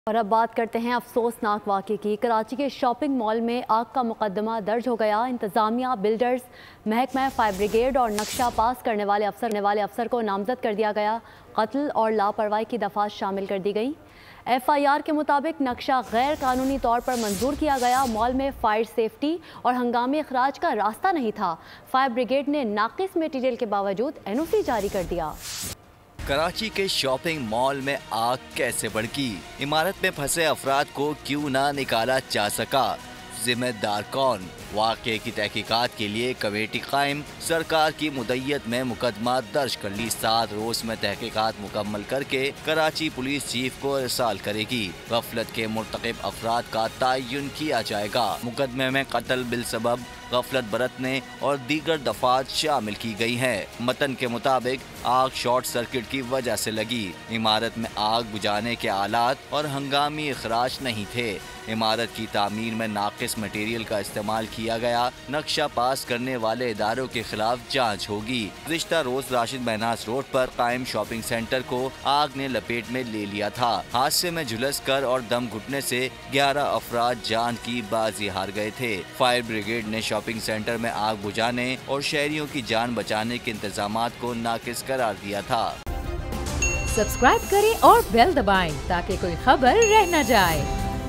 اور اب بات کرتے ہیں افسوسناک واقعے کی۔ کراچی کے شاپنگ مال میں آگ کا مقدمہ درج ہو گیا۔ انتظامیہ، بلڈرز، محکمہ فائر بریگیڈ اور نقشہ پاس کرنے والے افسر کو نامزد کر دیا گیا۔ قتل اور لاپرواہی کی دفعات شامل کر دی گئیں۔ ایف آئی آر کے مطابق نقشہ غیر قانونی طور پر منظور کیا گیا۔ مال میں فائر سیفٹی اور ہنگامی اخراج کا راستہ نہیں تھا۔ فائر بریگیڈ نے ناقص میٹیریل کے باوجود این او سی جاری کر دیا۔ کراچی کے شاپنگ مال میں آگ کیسے بھڑکی؟ عمارت میں پھنسے افراد کو کیوں نہ نکالا جا سکا؟ ذمہ دار کون؟ واقعے کی تحقیقات کے لیے کمیٹی قائم۔ سرکار کی مدعیت میں مقدمہ درج کر لی۔ 7 روز میں تحقیقات مکمل کر کے کراچی پولیس چیف کو ارسال کرے گی۔ غفلت کے مرتکب افراد کا تعین کیا جائے گا۔ مقدمے میں قتل بالسبب، غفلت برتنے اور دیگر دفعات شامل کی گئی ہیں۔ متن کے مطابق آگ شارٹ سرکٹ کی وجہ سے لگی۔ عمارت میں آگ بجھانے کے آلات اور ہنگامی اخراج نہیں تھے۔ عمارت کی تعمیر میں ناقص مٹیریل کا استعمال کیا گیا۔ نقشہ پاس کرنے والے اداروں کے خلاف جانچ ہوگی۔ گزشتہ روز راشد مہناز روڈ پر قائم شاپنگ سینٹر کو آگ نے لپیٹ میں لے لیا تھا۔ حادثے میں جھلس کر اور دم گھٹنے سے 11 افراد جان کی بازی ہار گئے تھے۔ فائر بریگیڈ نے شاپنگ سینٹر میں آگ بجھانے اور شہریوں کی جان بچانے کے انتظامات کو ناقص قرار دیا تھا۔ سبسکرائب کریں اور بیل دبائیں تاکہ کوئی خبر رہ نہ جائے۔